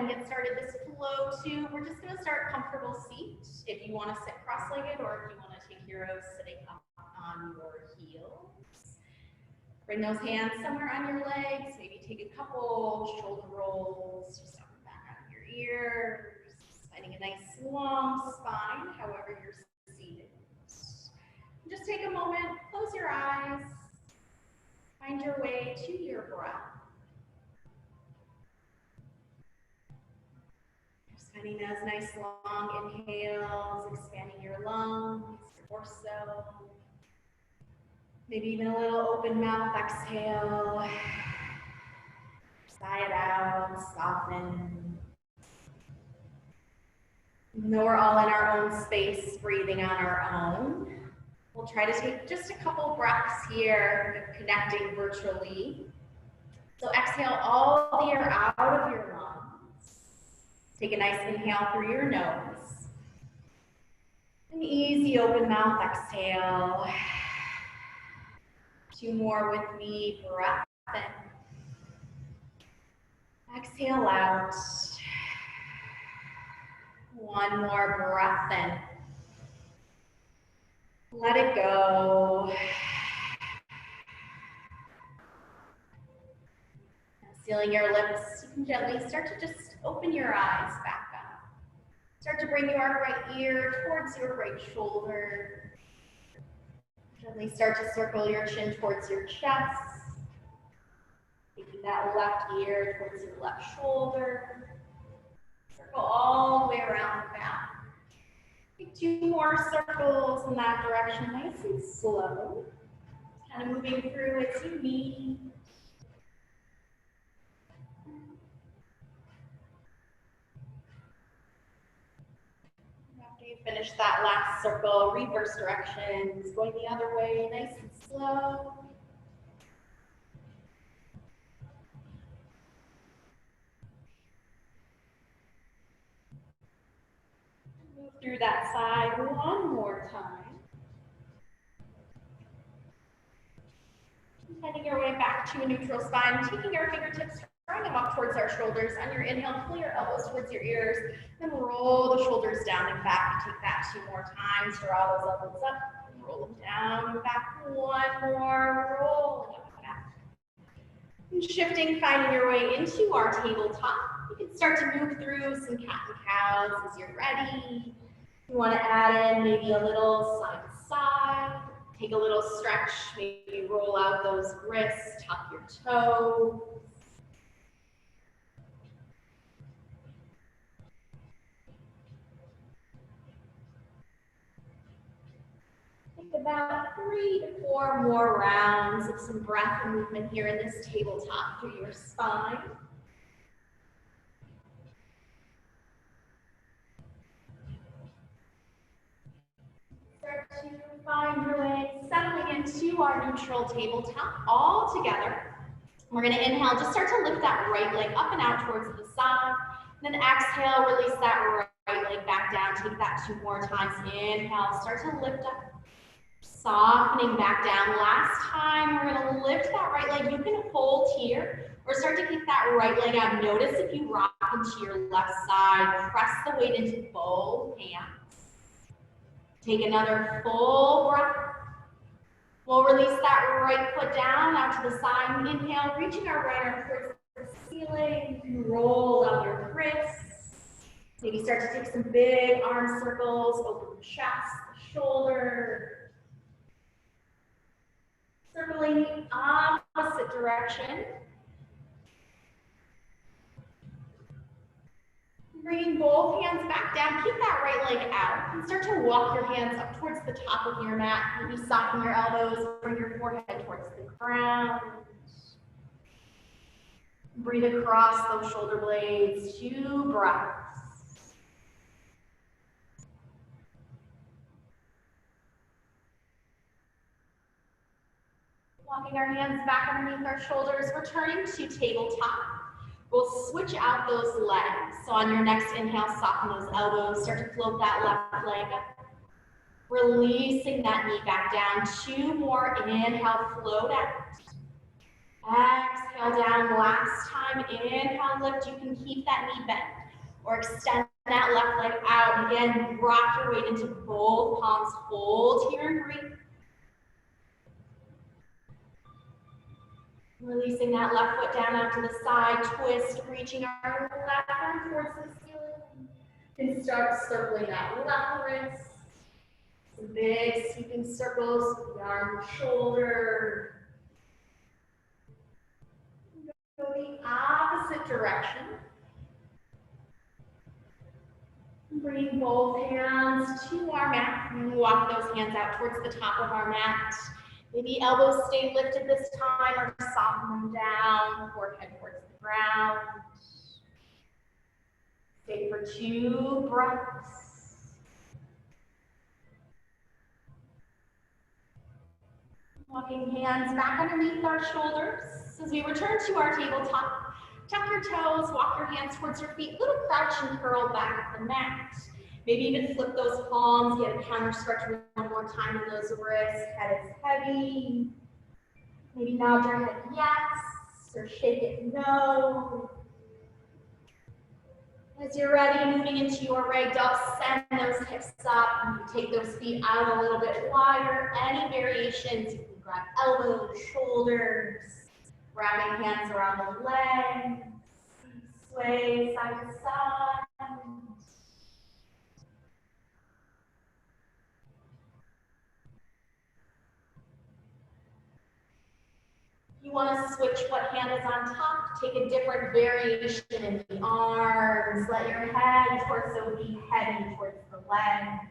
ahead and get started. This flow too, we're just gonna start comfortable seat. If you wanna sit cross-legged or if you wanna take heroes sitting up on your heels. Bring those hands somewhere on your legs. Maybe take a couple shoulder rolls, just up and back on your ears. Finding a nice long spine, however you're seated. Just take a moment, close your eyes. Find your way to your breath. Just finding those nice long inhales, expanding your lungs, your torso. Maybe even a little open mouth exhale. Sigh it out, soften. Even though we're all in our own space, breathing on our own, we'll try to take just a couple breaths here, connecting virtually. So exhale all the air out of your lungs. Take a nice inhale through your nose. An easy open mouth exhale. 2 more with me, breath in. Exhale out. 1 more breath in. Let it go. Sealing your lips, you can gently start to just open your eyes back up. Start to bring your right ear towards your right shoulder. Gently start to circle your chin towards your chest. Taking that left ear towards your left shoulder. Circle all the way around the back. Take 2 more circles in that direction, nice and slow. Kind of moving through as you need. After you finish that last circle, reverse directions, going the other way, nice and slow. Move through that side 1 more time. Heading your way back to a neutral spine, taking our fingertips, drawing them up towards our shoulders. On your inhale, pull your elbows towards your ears, then roll the shoulders down and back. Take that 2 more times. Draw those elbows up, and roll them down and back. 1 more, roll up and back. And shifting, finding your way into our tabletop. You can start to move through some cat and cows as you're ready. You want to add in maybe a little side to side. Take a little stretch, maybe roll out those wrists, tuck your toes. Take about 3 to 4 more rounds of some breath and movement here in this tabletop through your spine. Start to find your way, settling into our neutral tabletop all together. We're going to inhale, just start to lift that right leg up and out towards the side. Then exhale, release that right leg back down. Take that 2 more times. Inhale, start to lift up. Softening back down. Last time, we're going to lift that right leg. You can hold here or start to kick that right leg out. Notice if you rock into your left side, press the weight into both hands. Take another full breath. We'll release that right foot down out to the side. Inhale, reaching our right arm towards the ceiling. You can roll down your wrists. Maybe start to take some big arm circles, open the chest, the shoulder. Circling the opposite direction. Bringing both hands back down, keep that right leg out, and start to walk your hands up towards the top of your mat. Maybe soften your elbows, bring your forehead towards the ground. Breathe across those shoulder blades, 2 breaths. Walking our hands back underneath our shoulders, returning to tabletop. We'll switch out those legs. So on your next inhale, soften those elbows. Start to float that left leg up. Releasing that knee back down. 2 more. Inhale, float out. Exhale down last time. Inhale, lift. You can keep that knee bent or extend that left leg out. Again, rock your weight into both palms. Hold here and breathe. Releasing that left foot down out to the side. Twist, reaching our left arm towards the ceiling. And start circling that left wrist. Some big sweeping circles, the arm, shoulder. Go the opposite direction. Bring both hands to our mat. And walk those hands out towards the top of our mat. Maybe elbows stay lifted this time or soften them down, forehead towards the ground. Stay for 2 breaths. Walking hands back underneath our shoulders. As we return to our tabletop, tuck your toes, walk your hands towards your feet, little crouch and curl back at the mat. Maybe even flip those palms, get a counter stretch one more time in those wrists. Head is heavy. Maybe nod your head yes, or shake it no. As you're ready, moving into your ragdoll, send those hips up. And take those feet out a little bit wider. Any variations, you can grab elbows, shoulders, wrapping hands around the legs, sway side to side. You want to switch what hand is on top, take a different variation in the arms, let your head and torso be heavy towards the legs.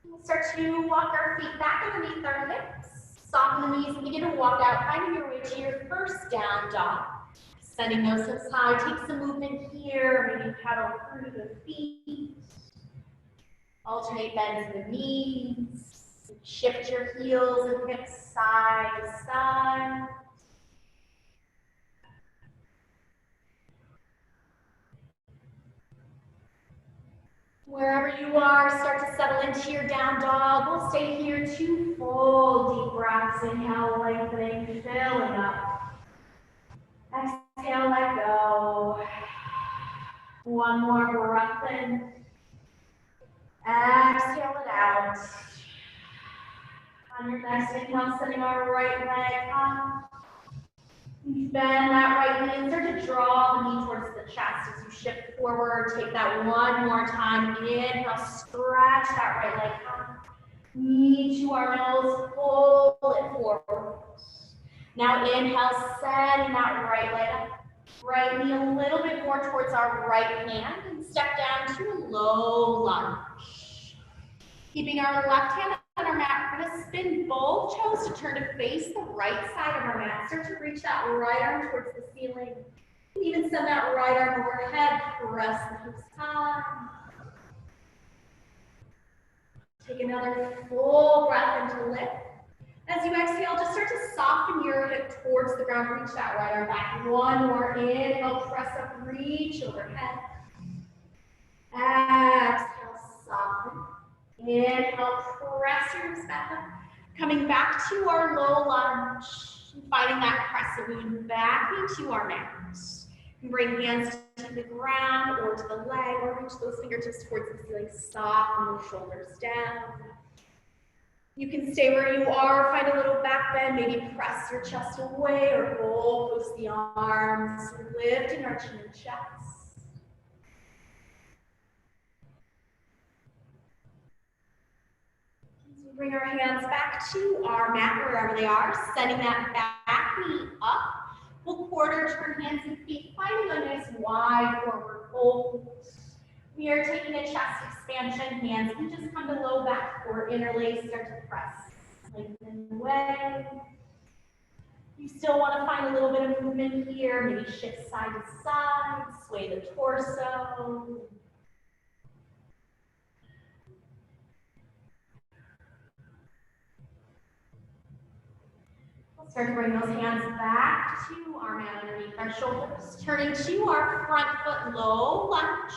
We'll start to walk our feet back underneath our hips, soften the knees, and begin to walk out, finding your way to your first down dog. Sending those hips high, take some movement here, maybe paddle through the feet. Alternate bends in the knees. Shift your heels and hips side to side. Wherever you are, start to settle into your down dog. We'll stay here 2 full deep breaths. Inhale, lengthening, filling up. Exhale, let go. One more breath in. Exhale it out. On your next inhale, sending our right leg up. Bend that right knee and start to draw the knee towards the chest as you shift forward. Take that one more time. Inhale, stretch that right leg up. Knee to our nose, pull it forward. Now inhale, send that right leg up. Right knee a little bit more towards our right hand and step down to a low lunge. Keeping our left hand on our mat, we're going to spin both toes to turn to face the right side of our mat. Start to reach that right arm towards the ceiling. Even send that right arm overhead, press the hips high. Take another full breath into lift. As you exhale, just start to soften your hip towards the ground. Reach that right arm back. One more inhale, press up, reach overhead. Exhale, soften. Inhale, press your hips back up. Coming back to our low lunge. Finding that crescent, moving back into our mat. You can bring hands to the ground or to the leg, or reach those fingertips towards the ceiling. Soften the shoulders down. You can stay where you are, find a little back bend, maybe press your chest away or roll close the arms, lifting our chin and chest. As we bring our hands back to our mat wherever they are, sending that back knee up. We'll quarter turn hands and feet, finding a nice wide forward fold. We are taking a chest expansion. Hands can just come to low back or interlace, start to press. Lengthen away. You still want to find a little bit of movement here. Maybe shift side to side, sway the torso. We'll start to bring those hands back to our mat underneath our shoulders. Turning to our front foot low lunge.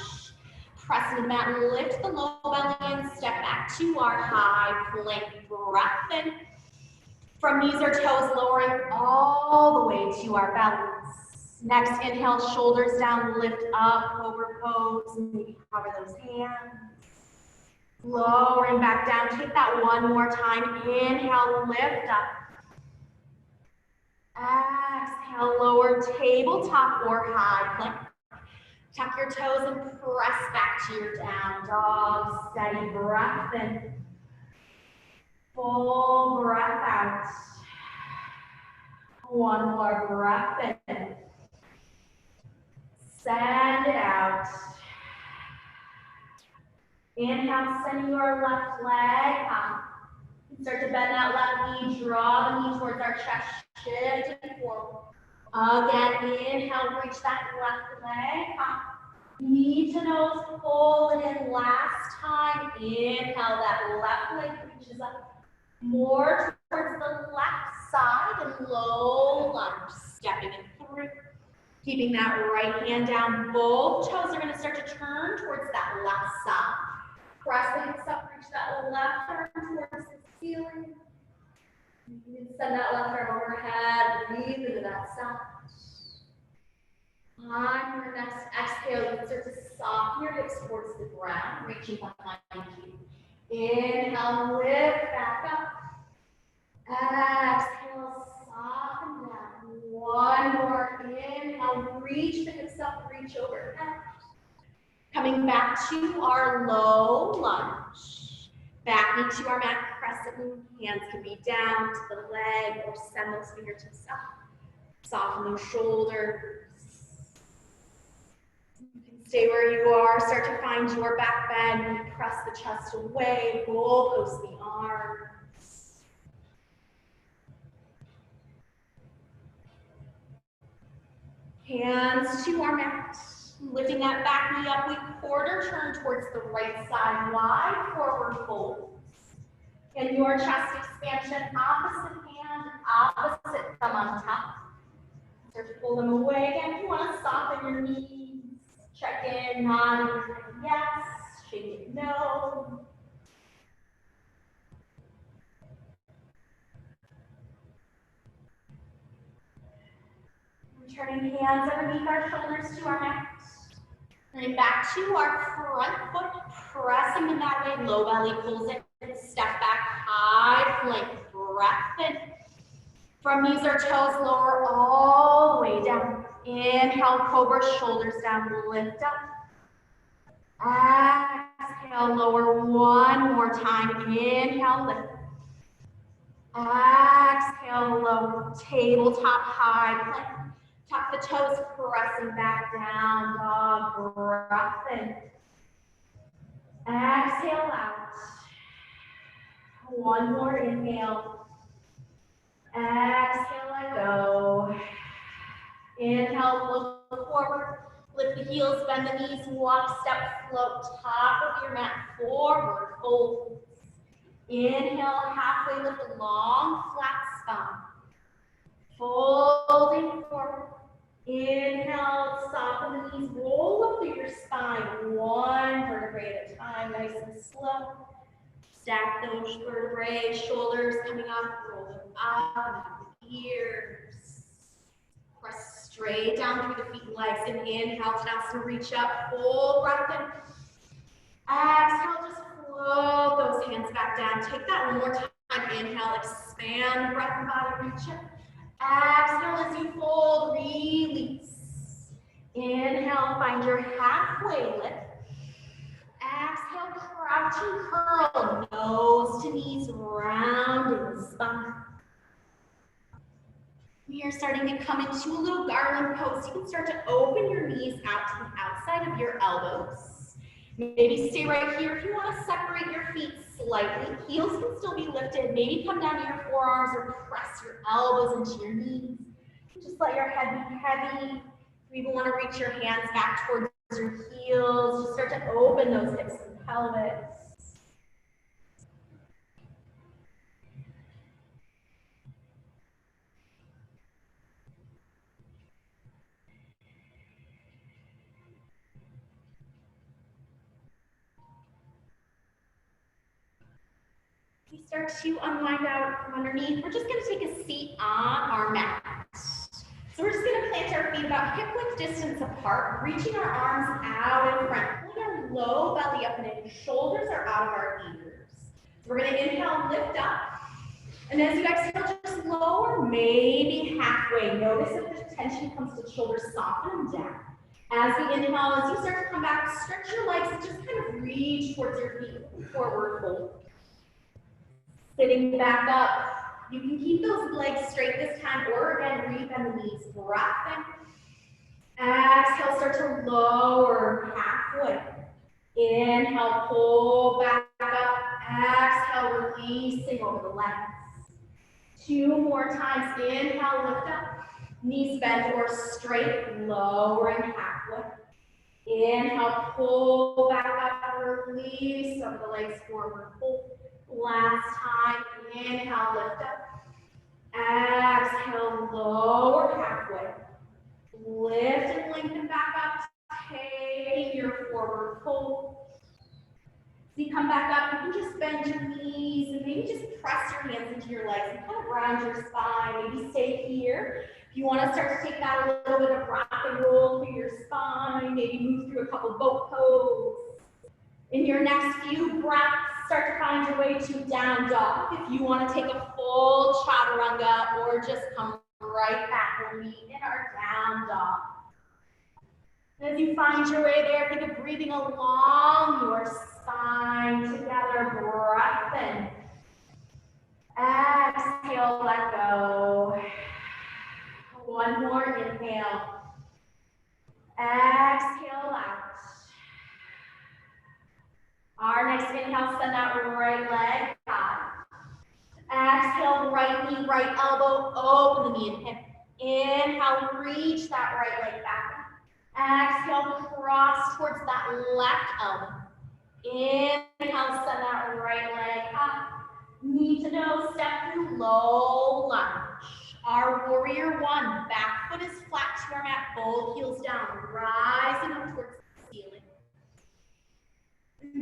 Press into the mat and lift the low belly and step back to our high plank. Breath in. From knees or toes, lowering all the way to our bellies. Next, inhale, shoulders down, lift up, cobra pose, maybe cover those hands. Lowering back down, take that one more time. Inhale, lift up. Exhale, lower tabletop or high plank. Tuck your toes and press back to your down dog. Steady breath in. Full breath out. One more breath in. Send it out. Inhale, send your left leg up. Start to bend that left knee, draw the knee towards our chest, shift and forward. Again, inhale, reach that left leg up. Knee to nose, pull it in last time. Inhale, that left leg reaches up. More towards the left side and low lunge, stepping it through. Keeping that right hand down, both toes are going to start to turn towards that left side. Press the hips up, reach that left arm towards the ceiling. You can send that left arm overhead, breathe into that side. On your next exhale, you can start to soften your hips towards the ground, reaching behind you. Inhale, lift back up. Exhale, soften down. One more. Inhale, reach the hips up, reach overhead. Coming back to our low lunge. Back knee to our mat, crescent moon. Hands can be down to the leg or send those fingertips up. Soften those shoulders. You can stay where you are. Start to find your back bend. Press the chest away. Goalpost the arms. Hands to our mat. Lifting that back knee up, we quarter turn towards the right side, wide forward fold. In your chest expansion, opposite hand, opposite thumb on top. Start to pull them away. Again, if you want to soften your knees, check in, nodding yes, shaking no. Turning hands underneath our shoulders to our necks. Turning back to our front foot, pressing in that way, low belly pulls in, step back, high plank, breath in. From knees or toes, lower all the way down. Inhale, cobra, shoulders down, lift up. Exhale, lower one more time. Inhale, lift. Exhale, lower, tabletop, high plank. Tuck the toes, pressing back down, dog, breath in. Exhale out. One more inhale. Exhale, let go. Inhale, look forward. Lift the heels, bend the knees, walk, step, float, top of your mat, forward, fold. Inhale, halfway lift, long, flat spine. Folding forward. Inhale, soften the knees, roll up through your spine, one vertebrae at a time, nice and slow. Stack those vertebrae, shoulders coming up, roll them up, ears. Press straight down through the feet and legs, and inhale, Tadasana, reach up, full breath in. Exhale, just float those hands back down. Take that one more time, inhale, expand breath and body, reach up. Exhale as you fold, release. Inhale, find your halfway lift. Exhale, crouching curl, nose to knees, rounding the spine. We are starting to come into a little garland pose. You can start to open your knees out to the outside of your elbows. Maybe stay right here. If you want to separate your feet slightly, heels can still be lifted. Maybe come down to your forearms or press your elbows into your knees. Just let your head be heavy. You even want to reach your hands back towards your heels. Just start to open those hips and pelvis. We start to unwind out from underneath. We're just going to take a seat on our mat. So we're just going to plant our feet about hip width distance apart, reaching our arms out in front, pulling our low belly up and in. Shoulders are out of our ears. So we're going to inhale, lift up. And as you exhale, just lower, maybe halfway. Notice if the tension comes to the shoulders, soften them down. As we inhale, as you start to come back, stretch your legs and just kind of reach towards your feet, forward fold. Sitting back up, you can keep those legs straight this time, or again, rebend the knees, breath in. Exhale, start to lower halfway. Inhale, pull back up. Exhale, releasing over the legs. 2 more times. Inhale, lift up. Knees bent or straight, lowering halfway. Inhale, pull back up, release over the legs, forward fold. Last time, inhale, lift up. Exhale, lower halfway. Lift and lengthen back up, taking your forward fold. So you come back up, you can just bend your knees and maybe just press your hands into your legs and kind of round your spine. Maybe stay here. If you want to start to take that a little bit of rock and roll through your spine, maybe move through a couple boat pose. In your next few breaths, start to find your way to down dog. If you want to take a full chaturanga or just come right back when we in our down dog. As you find your way there, think of breathing along your spine together, breath in. Exhale, let go. One more inhale. Exhale out. Our next inhale, send that right leg high. Exhale, right knee, right elbow, open the knee and hip. Inhale, reach that right leg back. Exhale, cross towards that left elbow. Inhale, send that right leg up. Knee to nose, step through, low lunge. Our warrior 1, back foot is flat to our mat, both heels down, rising up towards the ceiling.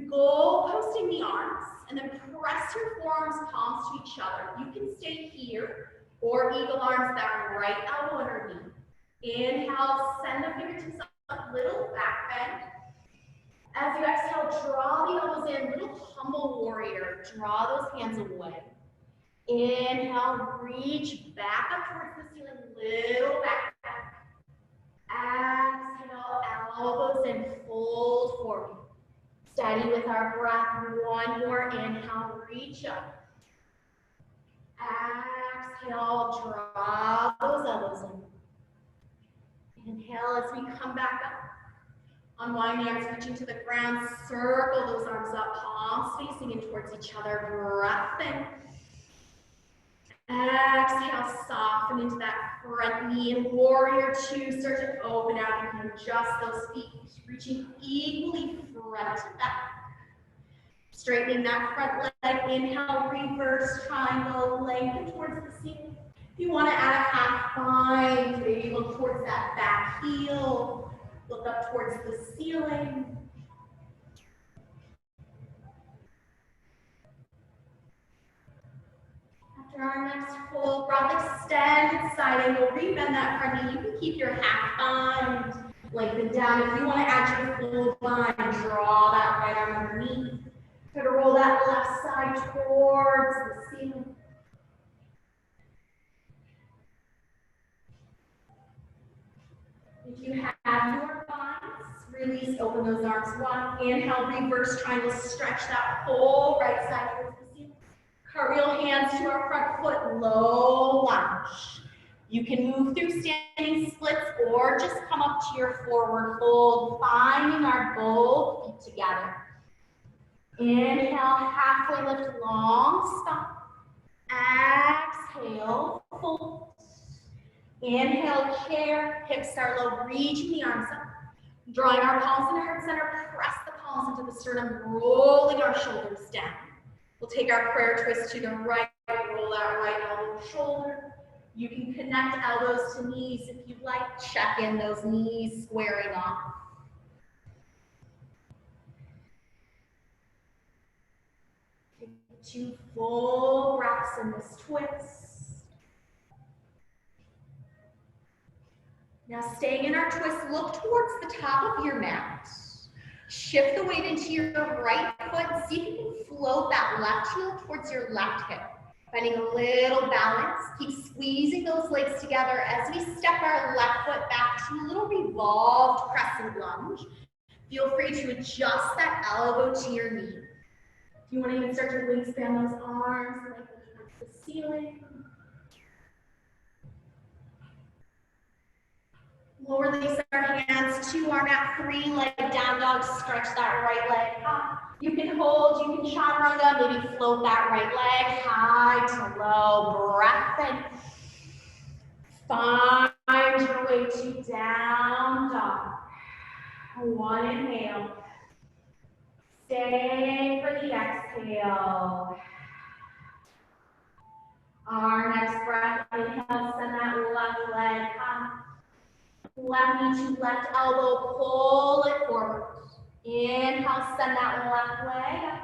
Go posting the arms, and then press your forearms, palms to each other. You can stay here, or eagle arms, that right elbow underneath. Inhale, send the fingertips up, little back bend. As you exhale, draw the elbows in, little humble warrior. Draw those hands away. Inhale, reach back up towards the ceiling, little back bend. Exhale, elbows in, fold forward. Steady with our breath. 1 more inhale, reach up. Exhale, draw those elbows in. Inhale as we come back up. Unwind the arms, reaching to the ground. Circle those arms up, palms facing in towards each other. Breath in. Exhale, soften into that front knee. And warrior 2, start to open out. You can adjust those feet, reaching equally front to back. Straightening that front leg. Inhale, reverse triangle, lengthen towards the ceiling. If you want to add a half bind, maybe look towards that back heel. Look up towards the ceiling. After our next full breath, extend side angle, rebend that front knee. You can keep your half bind, lengthen down. If you want to add your full bind, draw that right arm underneath. Try to roll that left side towards the ceiling. If you have your binds, release, open those arms. 1, inhale, reverse triangle, stretch that whole right side towards the ceiling. Cartwheel hands to our front foot, low lunge. You can move through standing splits or just come up to your forward fold, finding our both feet together. Inhale, halfway lift, long stop. Exhale, fold. Inhale, chair, hips are low, reaching the arms up. Drawing our palms into heart center, press the palms into the sternum, rolling our shoulders down. We'll take our prayer twist to the right, roll that right elbow, shoulder. You can connect elbows to knees if you'd like. Check in those knees squaring off. 2 full breaths in this twist. Now staying in our twist, look towards the top of your mat. Shift the weight into your right foot. See if you can float that left heel towards your left hip. Finding a little balance. Keep squeezing those legs together as we step our left foot back to a little revolved crescent lunge. Feel free to adjust that elbow to your knee. If you want to even start to wingspan those arms, like towards the ceiling. We'll release our hands to our mat, 3 leg down dog, stretch that right leg up. You can hold, you can chaturanga, maybe float that right leg high to low, breath in. Find your way to down dog. 1 inhale. Stay for the exhale. Our next breath, inhale, send that left leg up. Left knee to left elbow, pull it forward. Inhale, send that left leg up.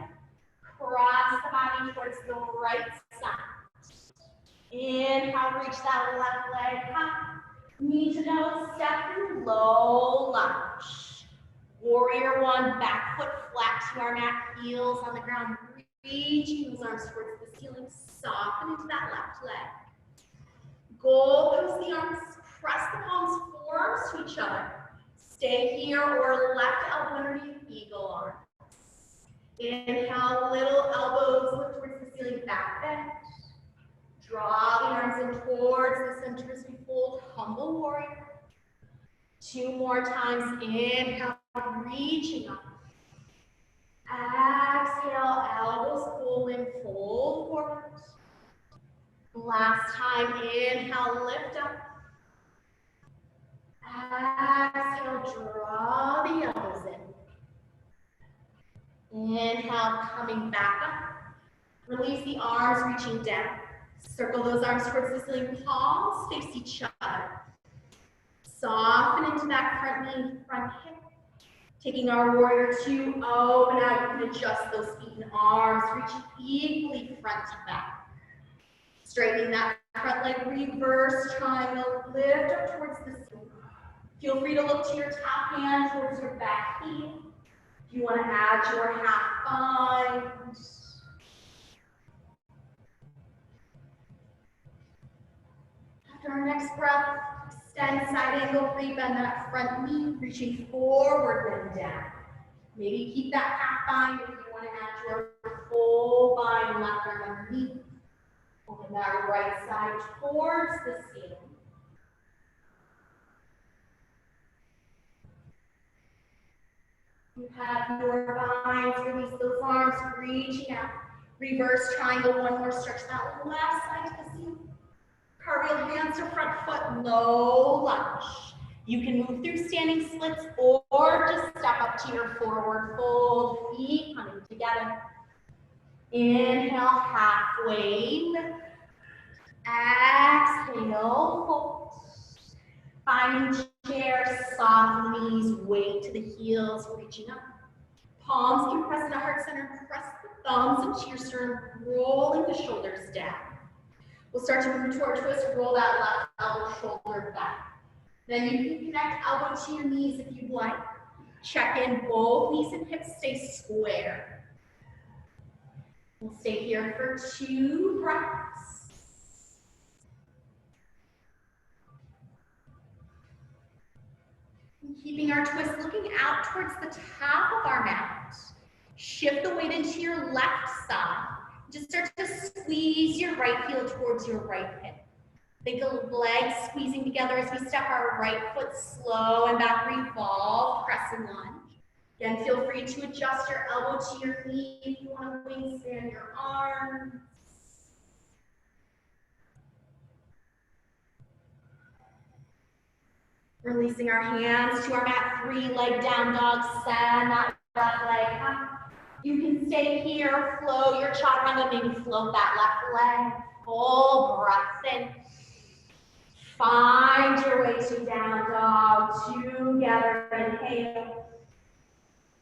Cross the body towards the right side. Inhale, reach that left leg up. Knee to nose, step through low lunge. Warrior 1, back foot flat to our mat, heels on the ground. Reaching those arms towards the ceiling, soften into that left leg. Goal through the arms, press the palms, forearms to each other. Stay here or left elbow underneath eagle arms. Inhale, little elbows look towards the ceiling, back bend. Draw the arms in towards the center as we fold, humble warrior. 2 more times, inhale, reaching up. Exhale, elbows pull in, fold forward. Last time, inhale, lift up. Exhale, draw the elbows in. Inhale, coming back up. Release the arms, reaching down. Circle those arms towards the ceiling, palms face each other. Soften into that front knee, front hip. Taking our warrior 2, open out. You can adjust those feet and arms, reaching equally front to back. Straightening that front leg, reverse triangle, lift up towards the ceiling. Feel free to look to your top hand towards your back heel. If you want to add your half bind. After our next breath, extend side angle, rebend that front knee, reaching forward and down. Maybe keep that half bind if you want to add your full bind, left arm underneath. Open that right side towards the ceiling. You have your binds, release those arms, reaching out. Reverse triangle, 1 more stretch that left side to the ceiling. Carve your hands to front foot, low lunge. You can move through standing splits or just step up to your forward fold, feet coming together. Inhale, halfway lift. Exhale, fold. Find chair, soft knees, weight to the heels, reaching up. Palms can press into heart center, press the thumbs into your sternum, rolling the shoulders down. We'll start to move to our twist, roll that left elbow, shoulder back. Then you can connect elbow to your knees if you'd like. Check in, both knees and hips stay square. We'll stay here for 2 breaths. Keeping our twist looking out towards the top of our mat. Shift the weight into your left side. Just start to squeeze your right heel towards your right hip. Think of legs squeezing together as we step our right foot slow and back, revolve, crescent lunge. Again, feel free to adjust your elbow to your knee if you want to wingspan your arms. Releasing our hands to our mat, 3 leg down dog, send that left leg up. You can stay here, flow your chaturanga, maybe float that left leg, full breath in. Find your way to down dog, together, inhale.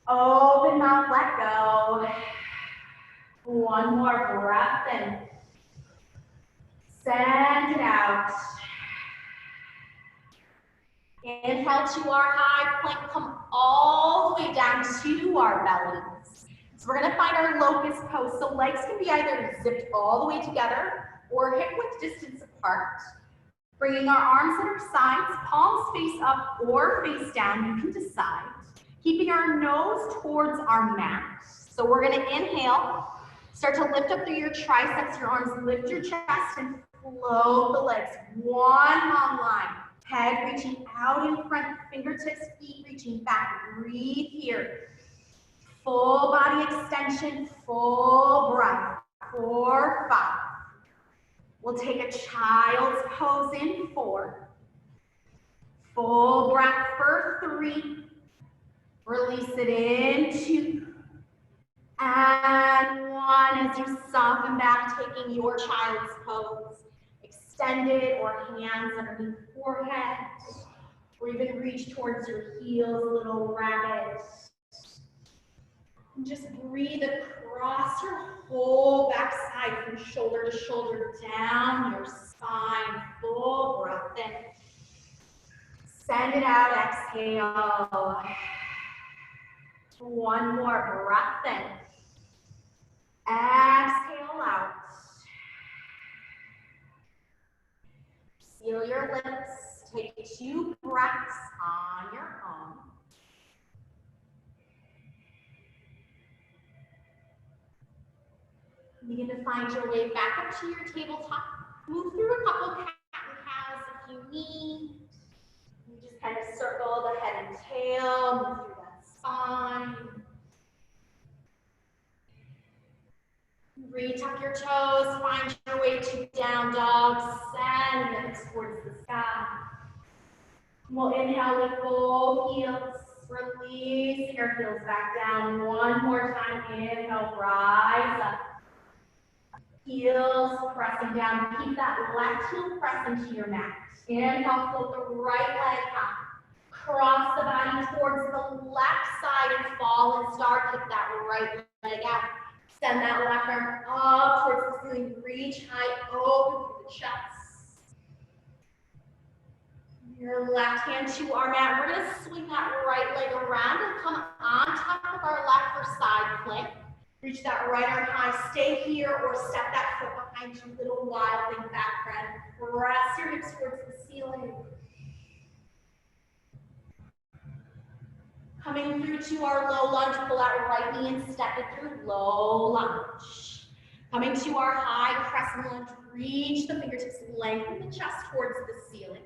Open mouth, let go. One more breath in. Send it out. Inhale to our high plank, come all the way down to our bellies. So we're gonna find our locust pose. So legs can be either zipped all the way together or hip width distance apart. Bringing our arms at our sides, palms face up or face down, you can decide. Keeping our nose towards our mat. So we're gonna inhale, start to lift up through your triceps, your arms, lift your chest and float the legs. One long line. Head reaching out in front, fingertips, feet reaching back. Breathe here. Full body extension, full breath. 4, 5. We'll take a child's pose in 4. Full breath for 3. Release it in 2. And 1 as you soften back, taking your child's pose. Extend it or hands underneath the forehead. Or even reach towards your heels, little rabbit. And just breathe across your whole backside from shoulder to shoulder, down your spine. Full breath in. Send it out, exhale. One more breath in. Exhale out. Seal your lips. Take 2 breaths on your own. Begin to find your way back up to your tabletop. Move through a couple cat and cows if you need. You just kind of circle the head and tail, move through that spine. Retuck your toes, find your way to down dog, send your hips towards the sky. We'll inhale with both heels, releasing our heels back down. One more time, inhale, rise up. Heels pressing down, keep that left heel pressed into your mat. Inhale, float the right leg up. Cross the body towards the left side and fall and start, kick that right leg out. Send that left arm up towards the ceiling. Reach high, open through the chest. Your left hand to our mat. We're going to swing that right leg around and come on top of our left for side plank. Reach that right arm high. Stay here or step that foot behind you. Little wild thing back, friend. Press your hips towards the ceiling. Coming through to our low lunge, pull out right knee and step it through, low lunge. Coming to our high crescent lunge, reach the fingertips, lengthen the chest towards the ceiling.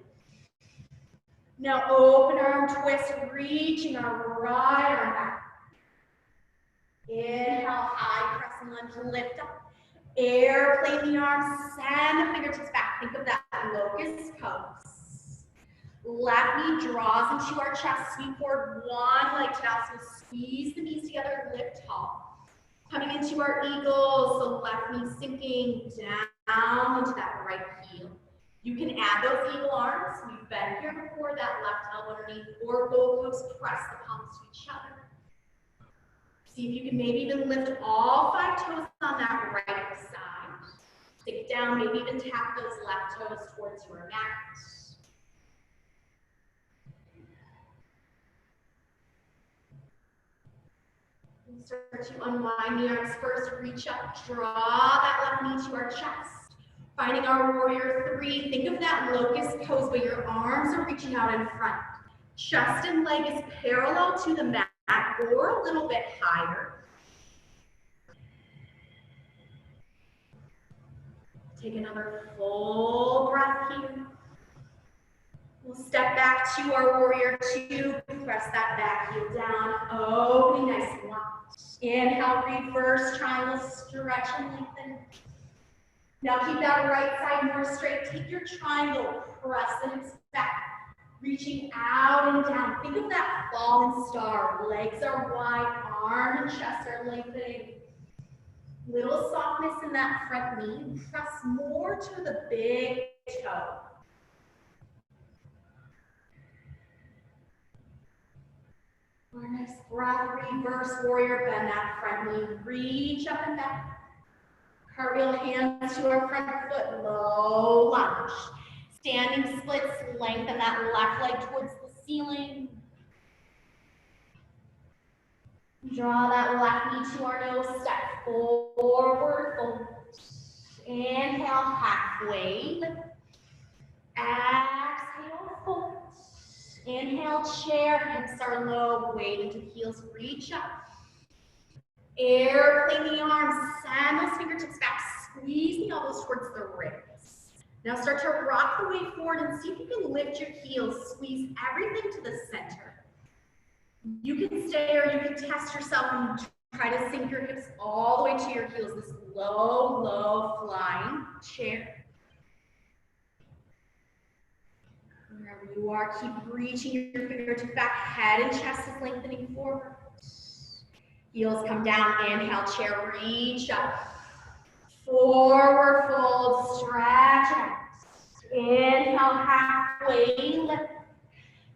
Now open arm twist, reaching our right arm back. Inhale, high crescent lunge, lift up. Airplane the arms, send the fingertips back. Think of that locust pose. Left knee draws into our chest, sweep forward, one leg to down, so squeeze the knees together, lift tall. Coming into our eagle, so left knee sinking down into that right heel. You can add those eagle arms. We've been here before, that left elbow underneath, or Gold Coast, press the palms to each other. See if you can maybe even lift all 5 toes on that right side. Stick down, maybe even tap those left toes towards your mat. Start to unwind the arms first, reach up, draw that left knee to our chest. Finding our warrior 3, think of that locust pose, but your arms are reaching out in front. Chest and leg is parallel to the mat or a little bit higher. Take another full breath here. We'll step back to our warrior 2, press that back heel down, opening nice and wide. Inhale, reverse triangle, stretch and lengthen. Now keep that right side more straight. Take your triangle, press the hips back, reaching out and down. Think of that fallen star. Legs are wide, arm and chest are lengthening. Little softness in that front knee. Press more to the big toe. Our next breath, reverse warrior, bend that front knee, reach up and back. Cartwheel hands to our front foot, low lunge. Standing splits, lengthen that left leg towards the ceiling. Draw that left knee to our nose, step forward, fold. Inhale, halfway lift. Exhale, fold. Inhale, chair, hips are low, weight into the heels, reach up. Airplane the arms, send those fingertips back, squeeze the elbows towards the ribs. Now start to rock the way forward and see if you can lift your heels, squeeze everything to the center. You can stay or you can test yourself and try to sink your hips all the way to your heels, this low, low flying chair. Wherever you are, keep reaching your fingertips back, head and chest is lengthening forward. Heels come down, inhale, chair, reach up. Forward fold, stretch out. Inhale, halfway lift.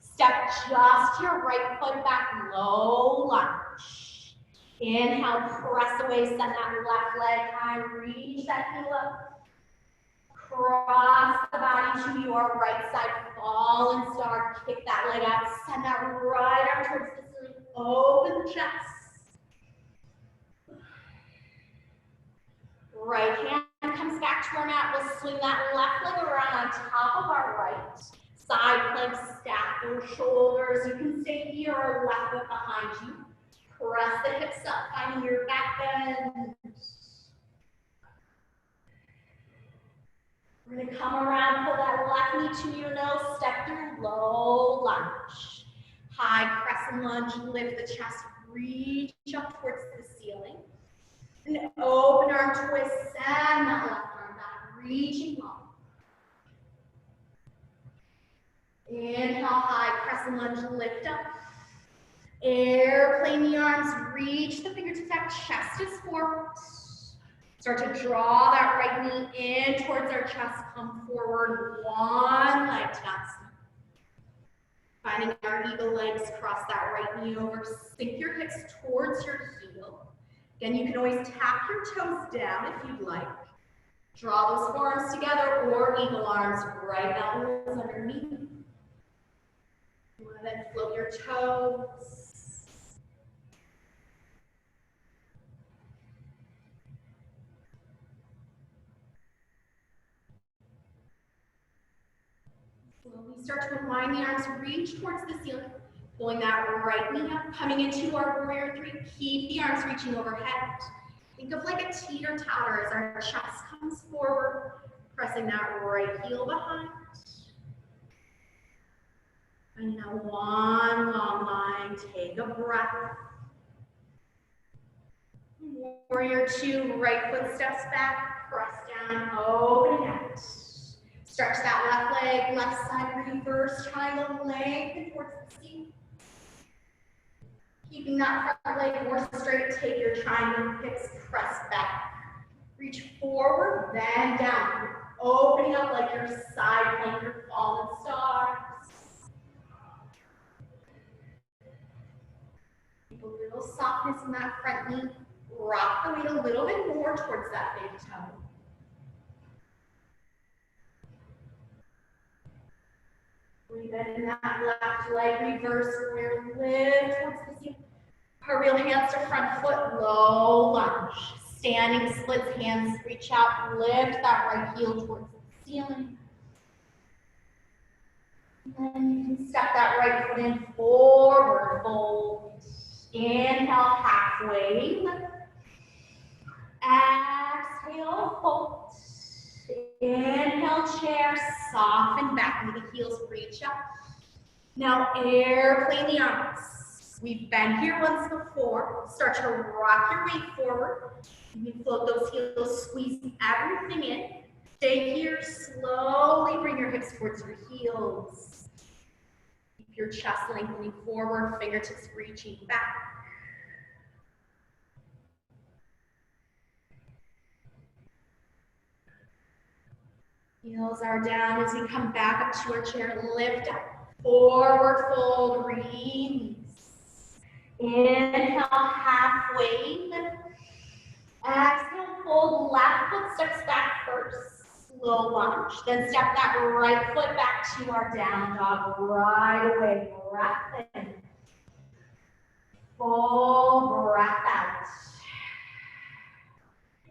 Step just your right foot back, low lunge. Inhale, press away, send that left leg high, reach that heel up. Cross the body to your right side, fallen star, kick that leg out, send that right arm towards the ceiling, open the chest. Right hand comes back to our mat, we'll swing that left leg around on top of our right. Side plank, stack those shoulders, you can stay here or left foot behind you. Press the hips up, finding your back bend. We're going to come around, pull that left knee to your nose, step through low lunge. High crescent lunge, lift the chest, reach up towards the ceiling. And open arm twist, send that left arm back, reaching long. Inhale, high crescent lunge, lift up. Airplane the arms, reach the fingertips back, chest is forward. Start to draw that right knee in towards our chest, come forward, one leg touch. Finding our eagle legs, cross that right knee over, sink your hips towards your heel. Again, you can always tap your toes down if you'd like. Draw those forearms together or eagle arms, right elbows underneath. Then float your toes. Slowly start to unwind the arms, reach towards the ceiling. Pulling that right knee up, coming into our warrior three. Keep the arms reaching overhead. Think of like a teeter-totter as our chest comes forward, pressing that right heel behind. And now one long line, take a breath. Warrior two, right foot steps back, press down, open out. Stretch that left leg, left side, reverse triangle, lengthen towards the seat. Keeping that front leg more straight, take your triangle, hips press back. Reach forward, then down. Opening up like your side plank, your fallen stars. Keep a little softness in that front knee. Rock the weight a little bit more towards that big toe. Breathe in that left leg, reverse square, lift towards the ceiling. Cartwheel hands to front foot, low lunge. Standing splits, hands reach out, lift that right heel towards the ceiling. And then you can step that right foot in, forward fold. Inhale, halfway lift. Exhale, fold. Inhale, chair, soften back, into the heels reach up. Now airplane the arms. We've been here once before. Start to rock your weight forward. You can float those heels, squeeze everything in. Stay here, slowly bring your hips towards your heels. Keep your chest lengthening forward, fingertips reaching back. Heels are down as we come back up to our chair, lift up, forward fold, release. Inhale, halfway lift. Exhale, fold, left foot steps back first. Slow lunge. Then step that right foot back to our down dog right away. Breath in. Full breath out.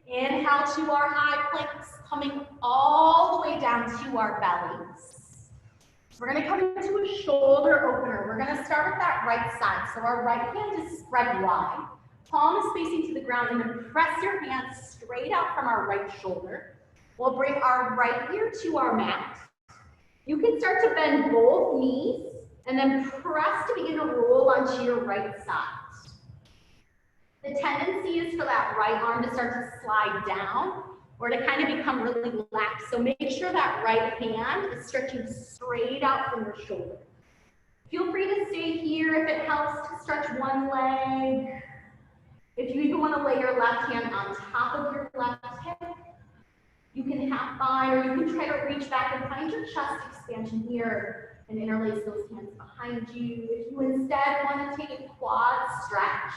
Inhale to our high planks, coming all the way down to our bellies. We're going to come into a shoulder opener. We're going to start with that right side. So our right hand is spread wide. Palm is facing to the ground, and then press your hands straight out from our right shoulder. We'll bring our right ear to our mat. You can start to bend both knees and then press to begin to roll onto your right side. The tendency is for that right arm to start to slide down or to kind of become really lax. So make sure that right hand is stretching straight out from your shoulder. Feel free to stay here if it helps to stretch one leg. If you even want to lay your left hand on top of your left hip, you can have fun, or you can try to reach back and find your chest expansion here and interlace those hands behind you. If you instead want to take a quad stretch,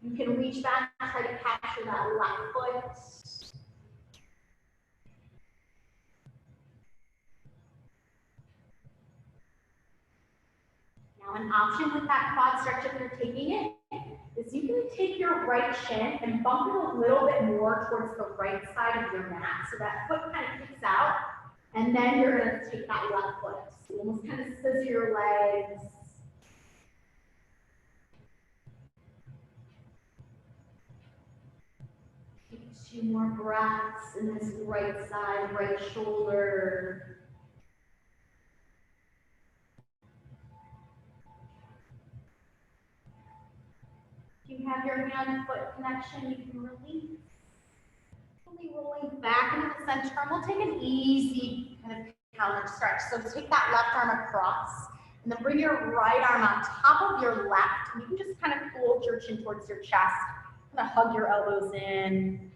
you can reach back and try to capture that left foot. Now an option with that quad stretch, if you're taking it, is you can take your right shin and bump it a little bit more towards the right side of your mat. So that foot kind of kicks out, and then you're going to take that left foot. So you almost kind of scissor your legs. Take 2 more breaths in this right side, right shoulder. If you have your hand-foot connection, you can release. Slowly rolling back into the center, and we'll take an easy kind of counter stretch. So take that left arm across, and then bring your right arm on top of your left. And you can just kind of fold your chin towards your chest, kind of hug your elbows in.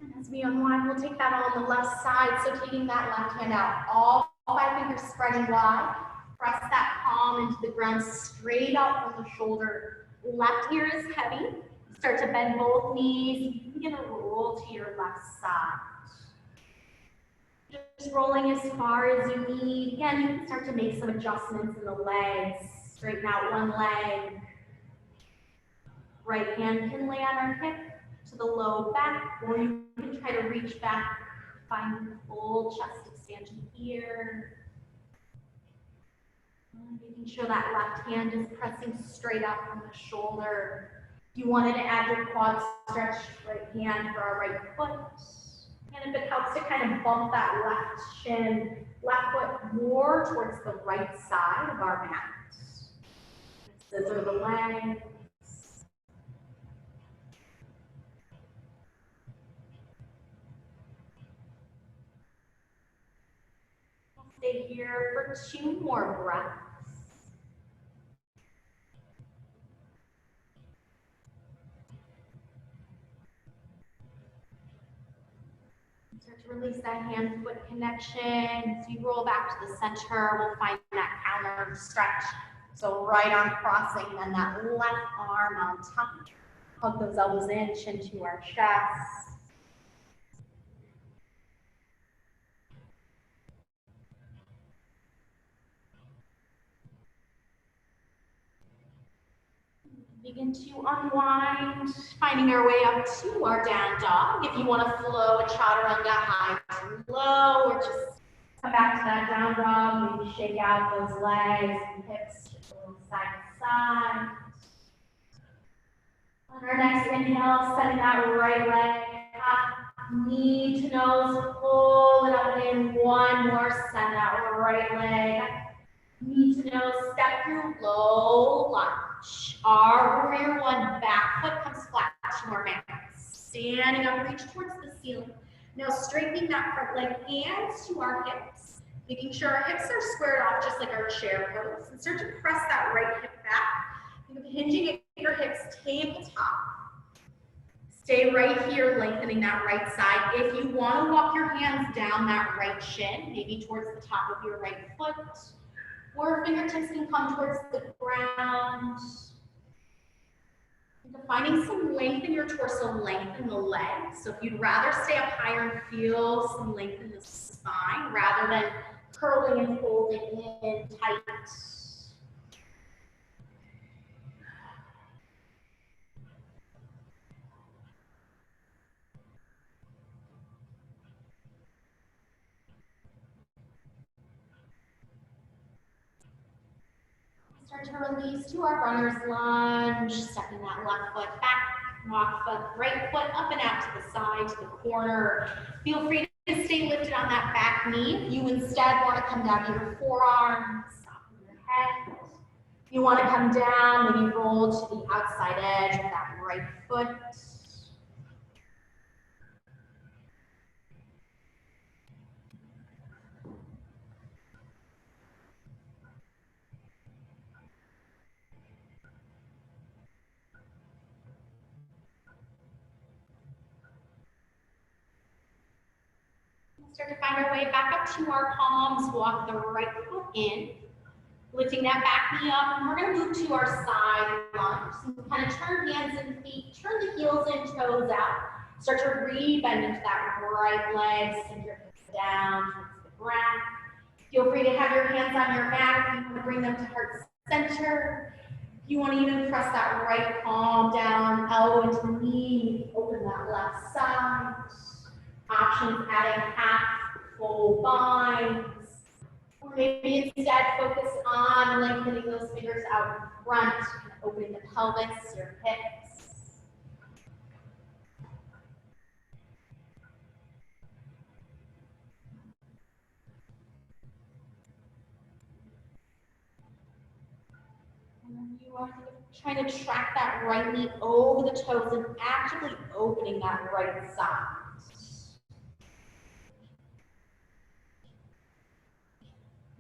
And as we unwind, we'll take that on the left side. So taking that left hand out, all 5 fingers spreading wide. Press that palm into the ground, straight out from the shoulder. Left ear is heavy. Start to bend both knees. You can begin to roll to your left side. Just rolling as far as you need. Again, you can start to make some adjustments in the legs. Straighten out one leg. Right hand can lay on our hip to the low back, or you can try to reach back, find full chest expansion here. Making sure that left hand is pressing straight out from the shoulder. If you wanted to add your quad stretch, right hand for our right foot. And if it helps to kind of bump that left shin, left foot more towards the right side of our mat. Scissor the legs. Stay here for 2 more breaths. Start to release that hand-foot connection. So you roll back to the center. We'll find that counter stretch. So right arm crossing, then that left arm on top. Hug those elbows in, chin to our chest. Begin to unwind, finding our way up to our down dog. If you want to flow a chaturanga high to low, or just come back to that down dog, maybe shake out those legs and hips just a little side to side. On our next inhale, sending that right leg up, knee to nose, pull it up and in. One more, send that right leg up. Knee to nose, step through, low lunge. Our warrior 1, back foot comes flat to our mat. Standing up, reach towards the ceiling. Now straightening that front leg, hands to our hips. Making sure our hips are squared off just like our chair pose. And start to press that right hip back. Think of hinging at your hips, tabletop. Stay right here, lengthening that right side. If you want to walk your hands down that right shin, maybe towards the top of your right foot, or fingertips can come towards the ground. Finding some length in your torso, length in the legs. So if you'd rather stay up higher and feel some length in the spine rather than curling and folding in tight. Start to release to our runner's lunge, stepping that left foot back, walk foot, right foot up and out to the side, to the corner. Feel free to stay lifted on that back knee. If you instead want to come down to your forearms, soften your head. If you want to come down, maybe roll to the outside edge of that right foot. Start to find our way back up to our palms. Walk the right foot in, lifting that back knee up, and we're going to move to our side lunge. So kind of turn hands and feet, turn the heels and toes out. Start to re-bend into that right leg, send your hips down towards the ground. Feel free to have your hands on your mat if you want to bring them to heart center. If you want to even press that right palm down, elbow into the knee, open that left side. Options adding half full binds. Or maybe instead focus on lengthening those fingers out in front, opening the pelvis, your hips. And then you are trying to track that right knee over the toes and actively opening that right side.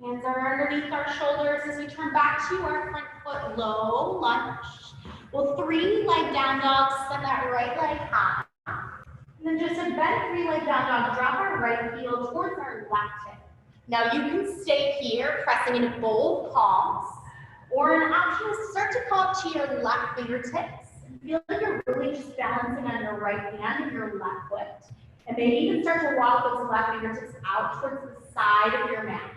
Hands are underneath our shoulders as we turn back to our front foot, low lunge. We'll three-leg down dog, send that right leg high. And then just a bent three-leg down dog, drop our right heel towards our left hip. Now you can stay here, pressing into both palms, or an option is to start to come up to your left fingertips. And feel like you're really just balancing on your right hand and your left foot. And maybe even start to walk those left fingertips out towards the side of your mat.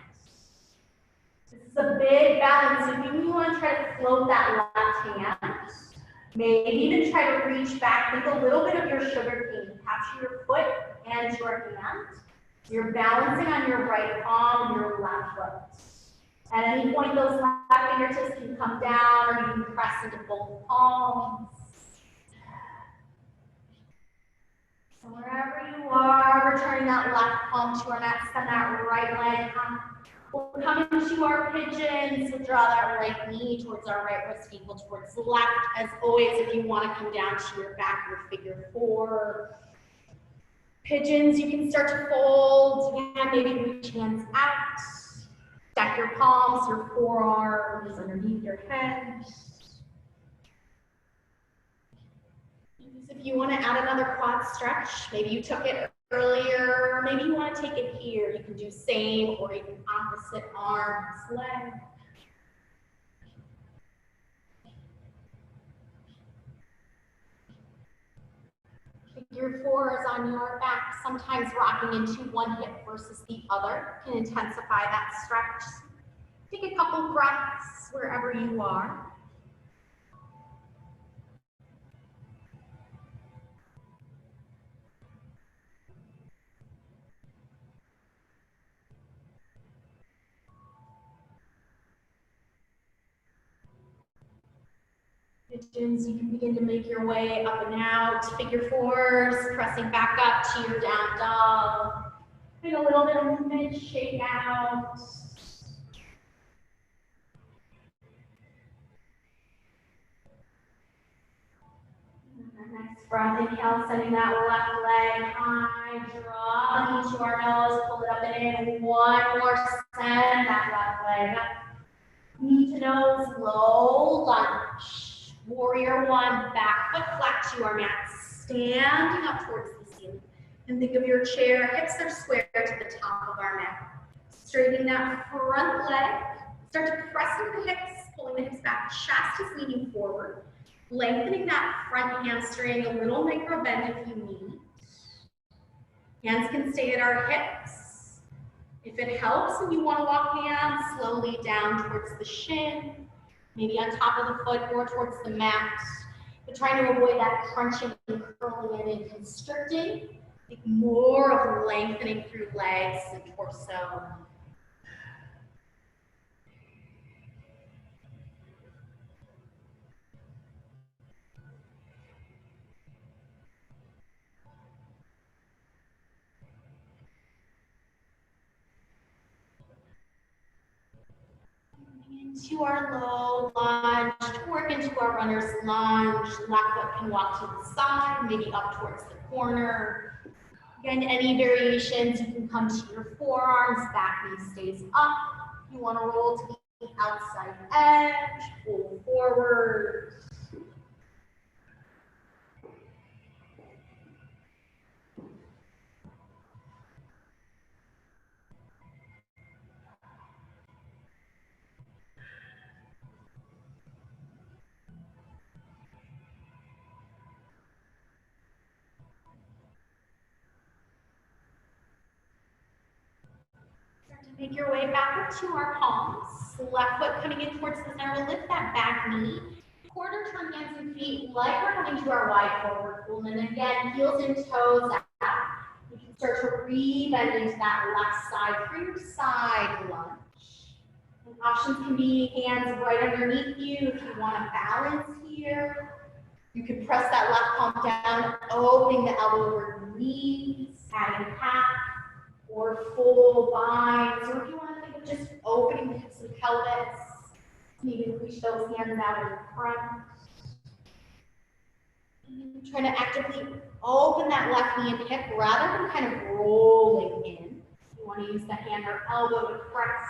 This is a big balance. If you want to try to float that left hand, maybe even try to reach back, think a little bit of your sugar cane. Capture your foot and your hand. You're balancing on your right palm and your left foot. At any point, those left fingertips can come down, or you can press into both palms. So wherever you are, returning that left palm to our mat, send that right leg up. We'll come into our pigeons. We'll draw that right knee towards our right wrist, ankle towards the left. As always, if you want to come down to your back, your figure four. Pigeons, you can start to fold. Again, maybe reach hands out. Stack your palms, your forearms underneath your head. If you want to add another quad stretch, maybe you took it earlier, maybe you want to take it here. You can do same or even opposite arms, leg. Figure four is on your back, sometimes rocking into one hip versus the other can intensify that stretch. Take a couple breaths wherever you are. Pigeons, you can begin to make your way up and out. Figure fours, pressing back up to your down dog. Take a little bit of movement, shake out. Next breath, inhale, sending that left leg high, draw the knee to our nose, pull it up and in. One more, send that left leg up. Knee to nose, low lunge. Warrior one, back foot flat to our mat. standing up towards the ceiling. And think of your chair, hips are square to the top of our mat. Straightening that front leg. Start to press into the hips, pulling the hips back. Chest is leaning forward. Lengthening that front hamstring, a little micro bend if you need. Hands can stay at our hips. If it helps and you want to walk hands slowly down towards the shin, maybe on top of the foot or towards the mat, but trying to avoid that crunching and curling in and constricting. Think more of lengthening through legs and torso. Into our low lunge, to work into our runner's lunge. Left foot can walk to the side, maybe up towards the corner. Again, any variations, you can come to your forearms, back knee stays up. You want to roll to the outside edge, pull forward. Make your way back up to our palms. Left foot coming in towards the center. Lift that back knee. Quarter turn hands and feet like we're coming to our wide forward fold. And again, heels and toes out. You can start to re-bend into that left side for your side lunge. And options can be hands right underneath you if you want to balance here. You can press that left palm down, opening the elbow toward the knees, adding half. Or full binds, or if you want to think of just opening the hips and pelvis, maybe reach those hands out in front. And try to actively open that left knee and hip rather than kind of rolling in. You want to use the hand or elbow to press.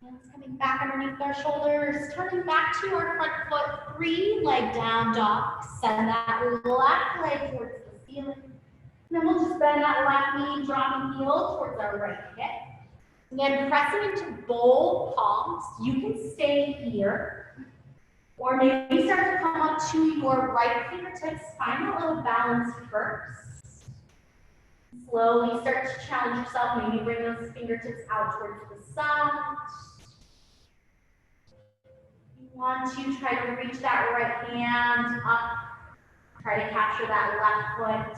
Hands coming back underneath our shoulders, turning back to our front foot, 3-leg down dog. Send that left leg towards the ceiling. And then we'll just bend that left knee, dropping heel towards our right hip. Again, pressing into both palms. You can stay here. Or maybe start to come up to your right fingertips. Find a little balance first. Slowly start to challenge yourself. Maybe bring those fingertips out towards the side. You want to try to reach that right hand up. Try to capture that left foot.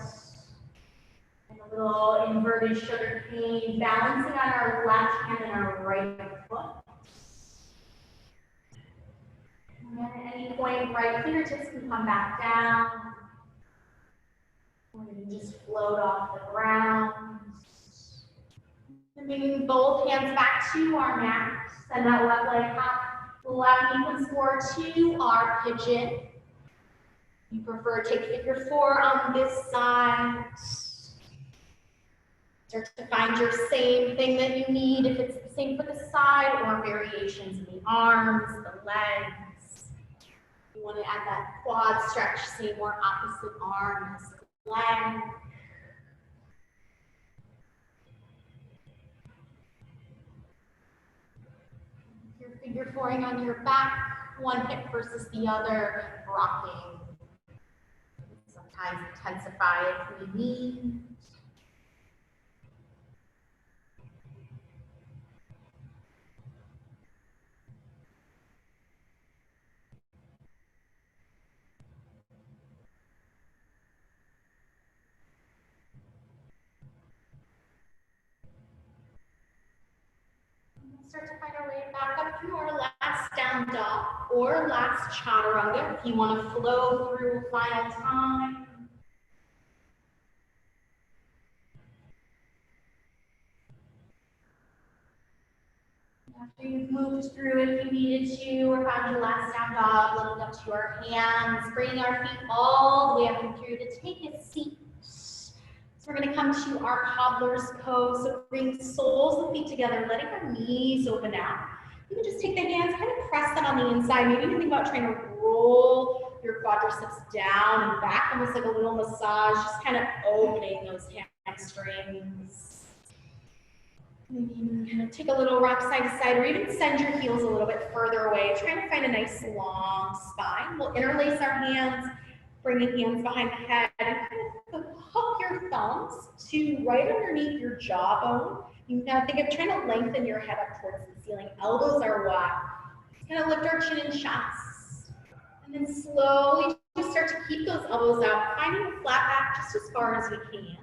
And a little inverted sugar cane. Balancing on our left hand and our right foot. And at any point, right fingertips can come back down. We're going to just float off the ground. And bringing both hands back to our mat. Send that left leg up. Left knee comes forward to our pigeon. You prefer take figure 4 on this side. Start to find your same thing that you need, if it's the same for the side or variations in the arms, the legs. You want to add that quad stretch, same or opposite arms, leg. You're figure 4ing on your back, one hip versus the other, rocking. Sometimes intensify if we need. Start to find our way back up to our last down dog or last chaturanga if you want to flow through final time. After you've moved through if you needed to or found your last down dog, looking up to our hands, bringing our feet all the way up and through to take a seat. We're going to come to our cobbler's pose. So bring soles of feet together, letting our knees open out. You can just take the hands, kind of press them on the inside. Maybe you can think about trying to roll your quadriceps down and back, almost like a little massage, just kind of opening those hamstrings. Maybe you can kind of take a little rock side to side, or even send your heels a little bit further away, trying to find a nice long spine. We'll interlace our hands, bring the hands behind the head, and kind of hook your thumbs to right underneath your jawbone. You can think of trying to lengthen your head up towards the ceiling. Elbows are wide. Just kind of lift our chin and chest. And then slowly just start to keep those elbows out, finding a flat back just as far as we can.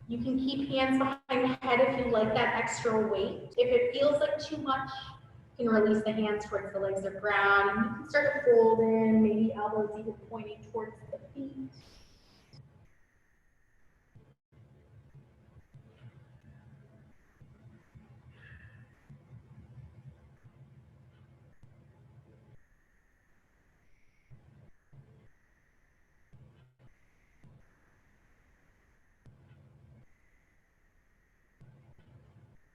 You can keep hands behind the head if you like that extra weight. If it feels like too much, you can release the hands towards the legs or ground. And you can start to fold in, maybe elbows even pointing towards the feet.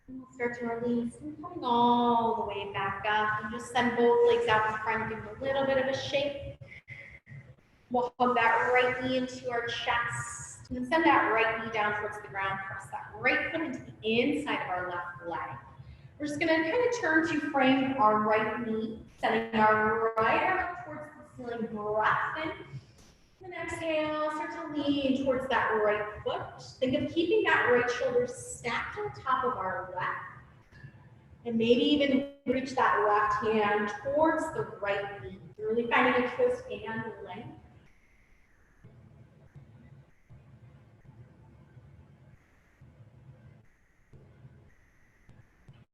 And we'll start to release and coming all the way back up. And just send both legs out in front, give a little bit of a shake. We'll hug that right knee into our chest. And then send that right knee down towards the ground. Press that right foot into the inside of our left leg. We're just going to kind of turn to frame our right knee, sending our right arm up towards the ceiling, breath in. And exhale, start to lean towards that right foot. Think of keeping that right shoulder stacked on top of our left. And maybe even reach that left hand towards the right knee. You're really finding a twist and length.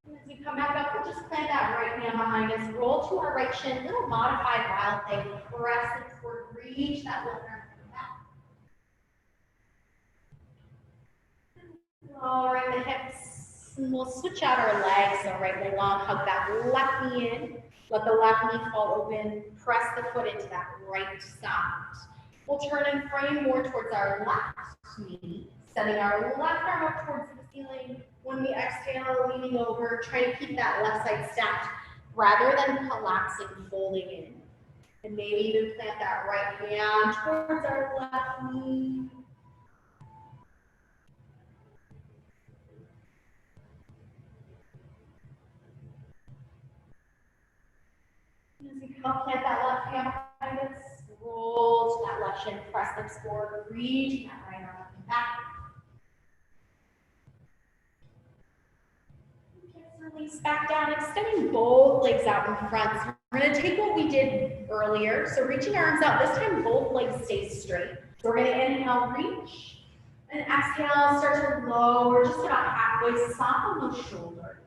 As we come back up, we'll just plant that right hand behind us. Roll to our right shin, little modified wild thing. Press it forward, reach that left arm back. Lowering the hips. And we'll switch out our legs. So right leg long, hug that left knee in. Let the left knee fall open. Press the foot into that right side. We'll turn and frame more towards our left knee. Sending our left arm up towards the ceiling. When we exhale, leaning over, trying to keep that left side stacked rather than collapsing, folding in. And maybe even plant that right hand towards our left knee. And as we come, plant that left hand behind us, roll to that left shin, press them forward, reach that right arm up and back. Release back down, extending both legs out in front. So we're going to take what we did earlier. So reaching arms out, this time both legs stay straight. So we're going to inhale, reach, and exhale, start to lower just about halfway, soften those shoulders.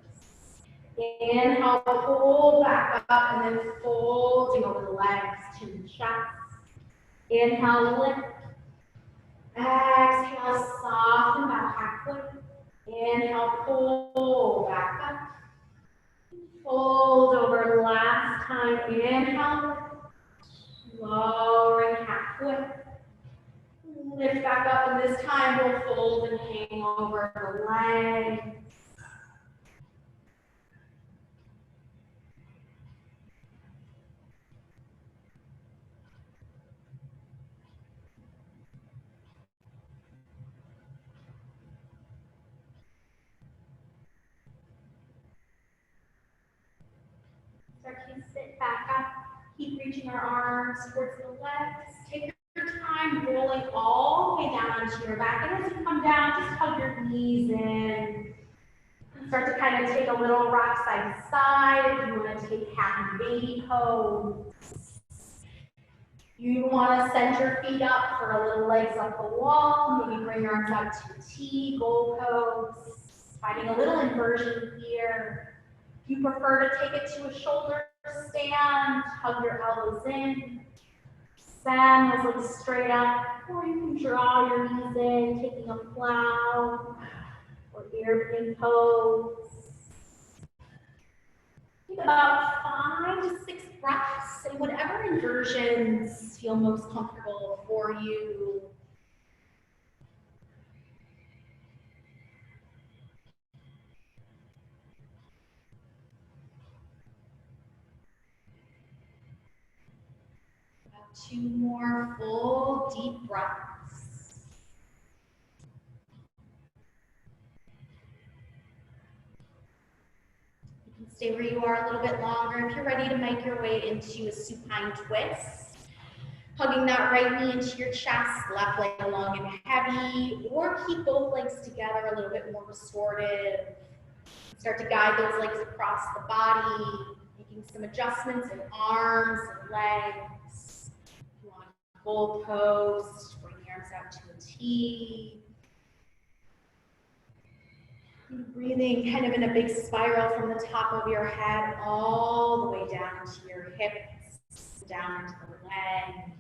Inhale, pull back up, and then folding over the legs to the chest. Inhale, lift. Exhale, soften about halfway. Inhale, pull back up. Fold over last time. Inhale, lowering halfway. Lift back up, and this time we'll fold and hang over the legs. Start to sit back up. Keep reaching our arms towards the legs. Take your time rolling all the way down onto your back. And as you come down, just hug your knees in. Start to kind of take a little rock side to side. If you want to take happy baby pose. You want to send your feet up for a little legs up the wall. Maybe bring your arms out to T, goal pose. Finding a little inversion here. If you prefer to take it to a shoulder stand, hug your elbows in. Send those legs straight up. Or you can draw your knees in, taking a plow or airplane pose. Take about 5 to 6 breaths in whatever inversions feel most comfortable for you. About 2 more full deep breaths. You can stay where you are a little bit longer. If you're ready to make your way into a supine twist, hugging that right knee into your chest, left leg long and heavy, or keep both legs together, a little bit more restorative. Start to guide those legs across the body, making some adjustments in arms and legs. If you want a goal post, bring the arms out to a T. Breathing kind of in a big spiral from the top of your head all the way down into your hips, down into the legs.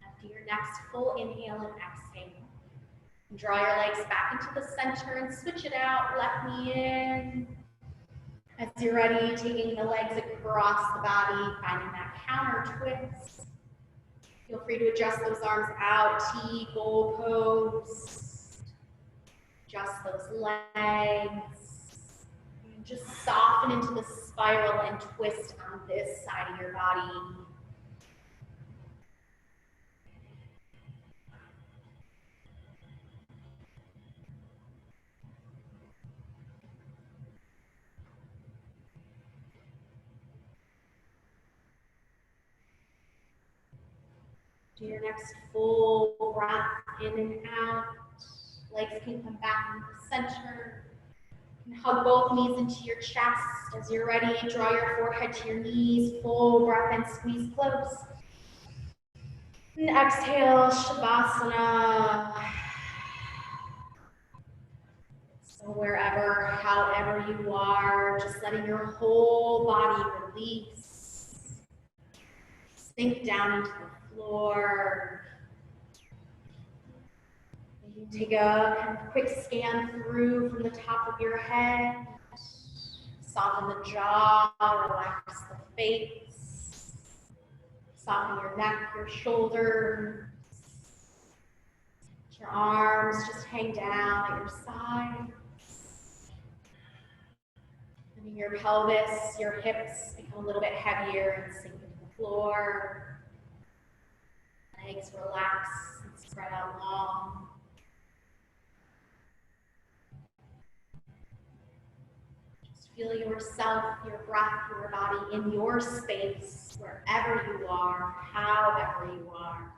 After your next full inhale and exhale, draw your legs back into the center and switch it out, left knee in. As you're ready, taking the legs across the body, finding that counter twist. Feel free to adjust those arms out, T, goal post. Adjust those legs. And just soften into the spiral and twist on this side of your body. Do your next full breath in and out. Legs can come back into the center. You can hug both knees into your chest. As you're ready, draw your forehead to your knees. Full breath in, squeeze close. And exhale, Shavasana. So wherever, however you are, just letting your whole body release. Sink down into the floor. You can take a kind of quick scan through from the top of your head. Soften the jaw, relax the face. Soften your neck, your shoulders. Your arms just hang down at your side. And your pelvis, your hips become a little bit heavier and sink into the floor. Legs relax and spread out long. Just feel yourself, your breath, your body in your space, wherever you are, however you are.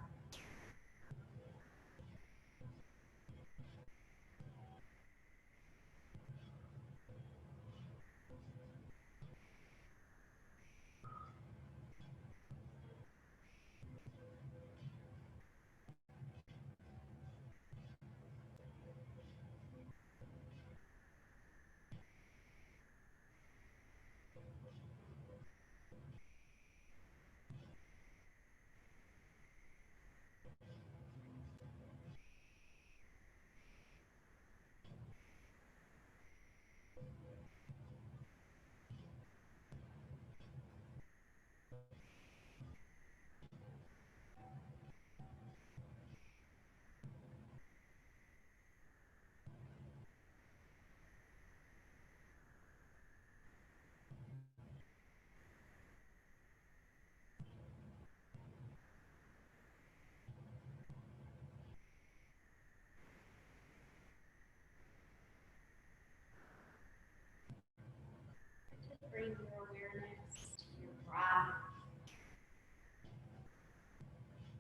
Bring your awareness to your breath.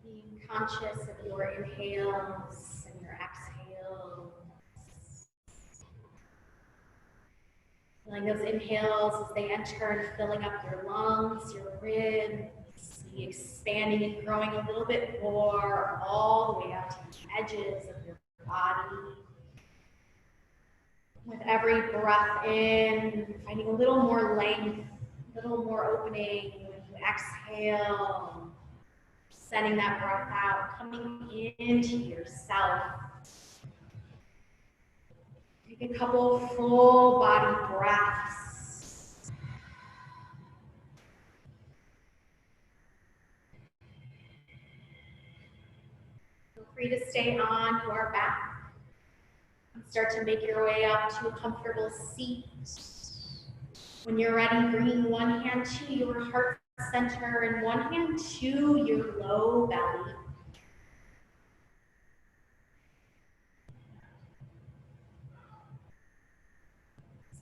Being conscious of your inhales and your exhales. Feeling those inhales as they enter and filling up your lungs, your ribs, expanding and growing a little bit more all the way out to the edges of your body. With every breath in, finding a little more length, a little more opening with exhale. Sending that breath out, coming into yourself. Take a couple full body breaths. Feel free to stay on your back. Start to make your way up to a comfortable seat. When you're ready, bringing one hand to your heart center and one hand to your low belly.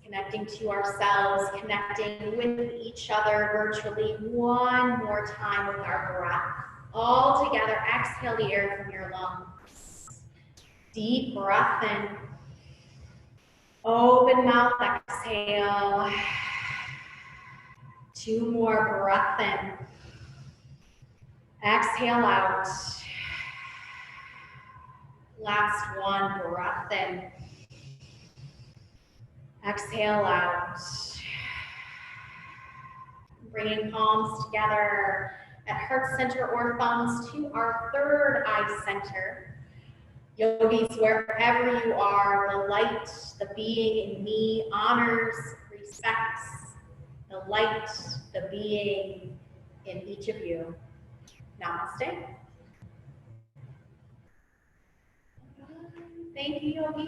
Connecting to ourselves, connecting with each other virtually one more time with our breath. All together, exhale the air from your lungs. Deep breath in. Open mouth, exhale. Two more, breath in. Exhale out. Last one, breath in. Exhale out. Bringing palms together at heart center or thumbs to our third eye center. Yogis, wherever you are, the light, the being in me honors, respects the light, the being in each of you. Namaste. Thank you, Yogi.